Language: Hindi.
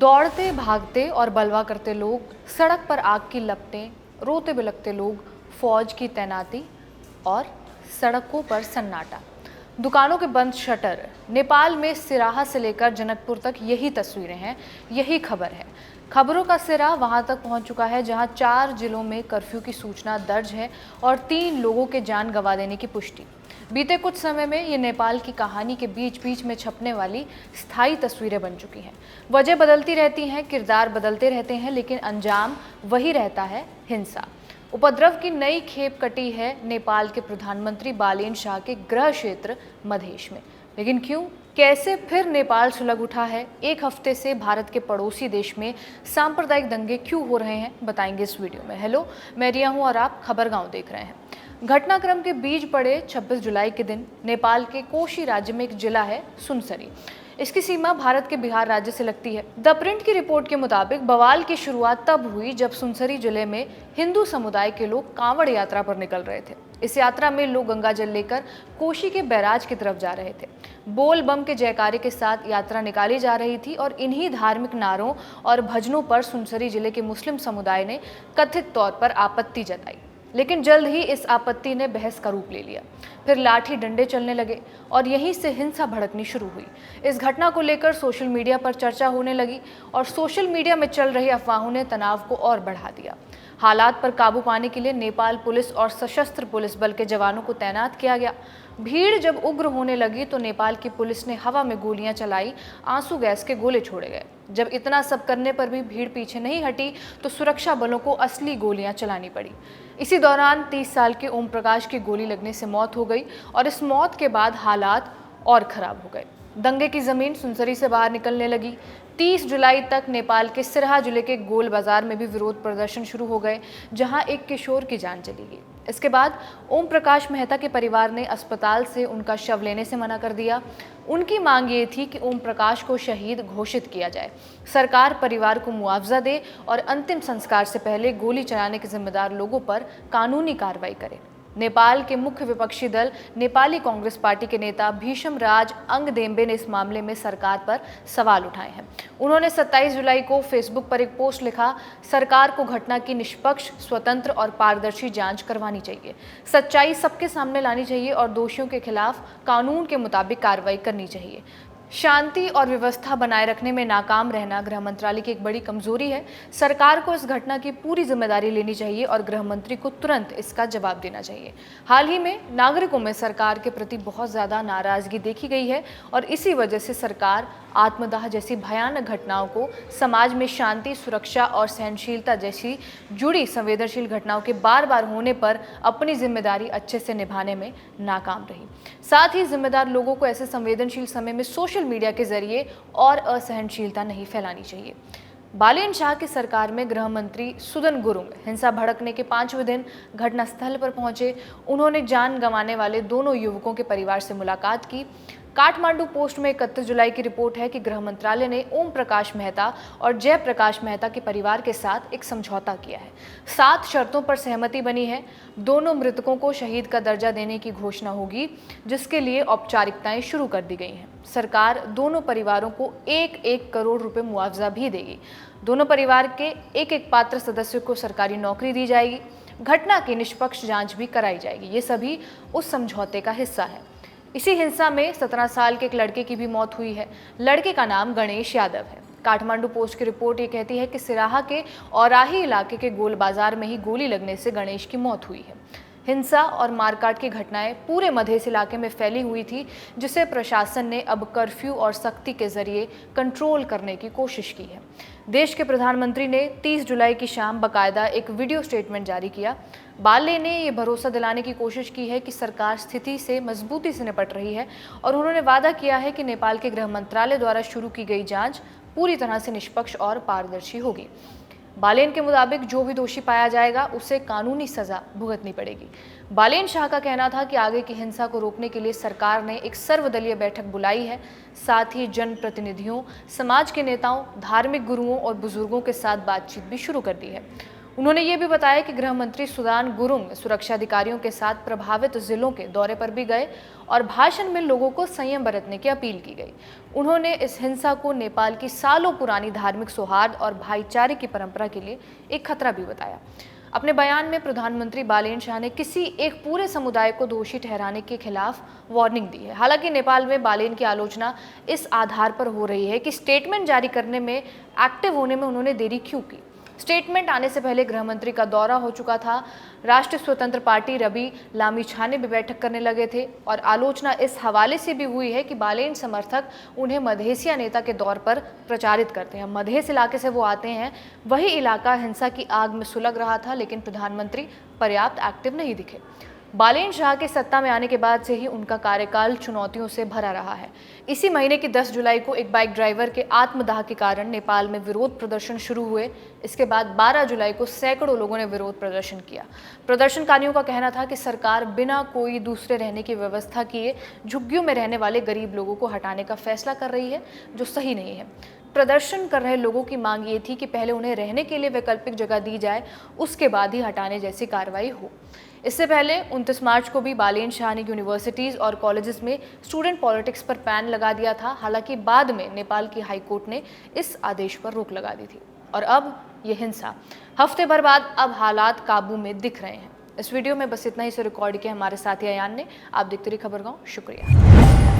दौड़ते भागते और बलवा करते लोग, सड़क पर आग की लपटें, रोते बिलखते लोग, फौज की तैनाती और सड़कों पर सन्नाटा। दुकानों के बंद शटर। नेपाल में सिराहा से लेकर जनकपुर तक यही तस्वीरें हैं, यही खबर है। खबरों का सिरा वहां तक पहुंच चुका है जहां 4 जिलों में कर्फ्यू की सूचना दर्ज है और 3 लोगों के जान गंवा देने की पुष्टि। बीते कुछ समय में ये नेपाल की कहानी के बीच बीच में छपने वाली स्थायी तस्वीरें बन चुकी हैं। वजह बदलती रहती हैं, किरदार बदलते रहते हैं, लेकिन अंजाम वही रहता है, हिंसा। उपद्रव की नई खेप कटी है नेपाल के प्रधानमंत्री बालेन शाह के गृह क्षेत्र मधेश में। लेकिन क्यों, कैसे फिर नेपाल सुलग उठा है? एक हफ्ते से भारत के पड़ोसी देश में सांप्रदायिक दंगे क्यों हो रहे हैं, बताएंगे इस वीडियो में। हेलो, मैं रिया हूं और आप खबरगांव देख रहे हैं। घटनाक्रम के बीज पड़े 26 जुलाई के दिन नेपाल के कोशी राज्य में एक जिला है सुनसरी। इसकी सीमा भारत के बिहार राज्य से लगती है। द प्रिंट की रिपोर्ट के मुताबिक बवाल की शुरुआत तब हुई जब सुनसरी जिले में हिंदू समुदाय के लोग कांवड़ यात्रा पर निकल रहे थे। इस यात्रा में लोग गंगा जल लेकर कोशी के बैराज की तरफ जा रहे थे। बोल बम के जयकारे के साथ यात्रा निकाली जा रही थी और इन्हीं धार्मिक नारों और भजनों पर सुनसरी जिले के मुस्लिम समुदाय ने कथित तौर पर आपत्ति जताई। लेकिन जल्द ही इस आपत्ति ने बहस का रूप ले लिया। फिर लाठी डंडे चलने लगे और यहीं से हिंसा भड़कनी शुरू हुई। इस घटना को लेकर सोशल मीडिया पर चर्चा होने लगी और सोशल मीडिया में चल रही अफवाहों ने तनाव को और बढ़ा दिया। हालात पर काबू पाने के लिए नेपाल पुलिस और सशस्त्र पुलिस बल के जवानों को तैनात किया गया। भीड़ जब उग्र होने लगी तो नेपाल की पुलिस ने हवा में गोलियां चलाई, आंसू गैस के गोले छोड़े गए। जब इतना सब करने पर भी भीड़ पीछे नहीं हटी तो सुरक्षा बलों को असली गोलियां चलानी पड़ी। इसी दौरान 30 साल के ओम प्रकाश की गोली लगने से मौत हो गई और इस मौत के बाद हालात और खराब हो गए। दंगे की जमीन सुनसरी से बाहर निकलने लगी। 30 जुलाई तक नेपाल के सिरहा जिले के गोल बाजार में भी विरोध प्रदर्शन शुरू हो गए, जहां एक किशोर की जान चली गई। इसके बाद ओम प्रकाश मेहता के परिवार ने अस्पताल से उनका शव लेने से मना कर दिया। उनकी मांग ये थी कि ओम प्रकाश को शहीद घोषित किया जाए, सरकार परिवार को मुआवजा दे और अंतिम संस्कार से पहले गोली चलाने के जिम्मेदार लोगों पर कानूनी कार्रवाई करे। नेपाल के मुख्य विपक्षी दल नेपाली कांग्रेस पार्टी के नेता भीषम राज अंगदेम्बे ने इस मामले में सरकार पर सवाल उठाए हैं। उन्होंने 27 जुलाई को फेसबुक पर एक पोस्ट लिखा, सरकार को घटना की निष्पक्ष, स्वतंत्र और पारदर्शी जांच करवानी चाहिए। सच्चाई सबके सामने लानी चाहिए और दोषियों के खिलाफ कानून के मुताबिक कार्रवाई करनी चाहिए। शांति और व्यवस्था बनाए रखने में नाकाम रहना गृह मंत्रालय की एक बड़ी कमजोरी है। सरकार को इस घटना की पूरी जिम्मेदारी लेनी चाहिए और गृह मंत्री को तुरंत इसका जवाब देना चाहिए। हाल ही में नागरिकों में सरकार के प्रति बहुत ज्यादा नाराजगी देखी गई है और इसी वजह से सरकार आत्मदाह जैसी भयानक घटनाओं को, समाज में शांति, सुरक्षा और सहनशीलता जैसी जुड़ी संवेदनशील घटनाओं के बार बार होने पर अपनी जिम्मेदारी अच्छे से निभाने में नाकाम रही। साथ ही जिम्मेदार लोगों को ऐसे संवेदनशील समय में सोशल मीडिया के जरिए और असहनशीलता नहीं फैलानी चाहिए। बालेन शाह की सरकार में गृह मंत्री सुदन गुरुंग हिंसा भड़कने के 5वें दिन घटनास्थल पर पहुंचे। उन्होंने जान गंवाने वाले दोनों युवकों के परिवार से मुलाकात की। काठमांडू पोस्ट में 31 जुलाई की रिपोर्ट है कि गृह मंत्रालय ने ओम प्रकाश मेहता और जयप्रकाश मेहता के परिवार के साथ एक समझौता किया है। 7 शर्तों पर सहमति बनी है। दोनों मृतकों को शहीद का दर्जा देने की घोषणा होगी, जिसके लिए औपचारिकताएं शुरू कर दी गई हैं। सरकार दोनों परिवारों को 1-1 करोड़ रुपए मुआवजा भी देगी। दोनों परिवार के एक पात्र सदस्य को सरकारी नौकरी दी जाएगी। घटना की निष्पक्ष जांच भी कराई जाएगी। ये सभी उस समझौते का हिस्सा है। इसी हिंसा में 17 साल के एक लड़के की भी मौत हुई है। लड़के का नाम गणेश यादव है। काठमांडू पोस्ट की रिपोर्ट ये कहती है कि सिराहा के औराही इलाके के गोल बाजार में ही गोली लगने से गणेश की मौत हुई है। हिंसा और मारकाट की घटनाएं पूरे मधेश इलाके में फैली हुई थी, जिसे प्रशासन ने अब कर्फ्यू और सख्ती के जरिए कंट्रोल करने की कोशिश की है। देश के प्रधानमंत्री ने 30 जुलाई की शाम बाकायदा एक वीडियो स्टेटमेंट जारी किया। बाले ने ये भरोसा दिलाने की कोशिश की है कि सरकार स्थिति से मजबूती से निपट रही है और उन्होंने वादा किया है कि नेपाल के गृह मंत्रालय द्वारा शुरू की गई जांच पूरी तरह से निष्पक्ष और पारदर्शी होगी। बालेन के मुताबिक जो भी दोषी पाया जाएगा उसे कानूनी सजा भुगतनी पड़ेगी। बालेन शाह का कहना था कि आगे की हिंसा को रोकने के लिए सरकार ने एक सर्वदलीय बैठक बुलाई है। साथ ही जनप्रतिनिधियों, समाज के नेताओं, धार्मिक गुरुओं और बुजुर्गों के साथ बातचीत भी शुरू कर दी है। उन्होंने ये भी बताया कि गृह मंत्री सुदान गुरुंग सुरक्षा अधिकारियों के साथ प्रभावित जिलों के दौरे पर भी गए और भाषण में लोगों को संयम बरतने की अपील की गई। उन्होंने इस हिंसा को नेपाल की सालों पुरानी धार्मिक सौहार्द और भाईचारे की परंपरा के लिए एक खतरा भी बताया। अपने बयान में प्रधानमंत्री बालेन शाह ने किसी एक पूरे समुदाय को दोषी ठहराने के खिलाफ वार्निंग दी है। हालांकि नेपाल में बालेन की आलोचना इस आधार पर हो रही है कि स्टेटमेंट जारी करने में, एक्टिव होने में उन्होंने देरी क्यों की। स्टेटमेंट आने से पहले गृह मंत्री का दौरा हो चुका था। राष्ट्रीय स्वतंत्र पार्टी रवि लामिछाने भी बैठक करने लगे थे और आलोचना इस हवाले से भी हुई है कि बालेन समर्थक उन्हें मधेसिया नेता के तौर पर प्रचारित करते हैं। मधेस इलाके से वो आते हैं, वही इलाका हिंसा की आग में सुलग रहा था, लेकिन प्रधानमंत्री पर्याप्त एक्टिव नहीं दिखे। बालेन शाह के सत्ता में आने के बाद से ही उनका कार्यकाल चुनौतियों से भरा रहा है। इसी महीने की 10 जुलाई को एक बाइक ड्राइवर के आत्मदाह के कारण नेपाल में विरोध प्रदर्शन शुरू हुए। इसके बाद 12 जुलाई को सैकड़ों लोगों ने विरोध प्रदर्शन किया। प्रदर्शनकारियों का कहना था कि सरकार बिना कोई दूसरे रहने की व्यवस्था किए झुग्गियों में रहने वाले गरीब लोगों को हटाने का फैसला कर रही है, जो सही नहीं है। प्रदर्शन कर रहे लोगों की मांग ये थी कि पहले उन्हें रहने के लिए वैकल्पिक जगह दी जाए, उसके बाद ही हटाने जैसी कार्रवाई हो। इससे पहले 29 मार्च को भी बालेन शाह ने यूनिवर्सिटीज़ और कॉलेजेस में स्टूडेंट पॉलिटिक्स पर बैन लगा दिया था। हालांकि बाद में नेपाल की हाई कोर्ट ने इस आदेश पर रोक लगा दी थी। और अब ये हिंसा हफ्ते भर बाद अब हालात काबू में दिख रहे हैं। इस वीडियो में बस इतना ही से रिकॉर्ड किया हमारे साथी अयान ने। आप देखते रहिए खबरगांव। शुक्रिया।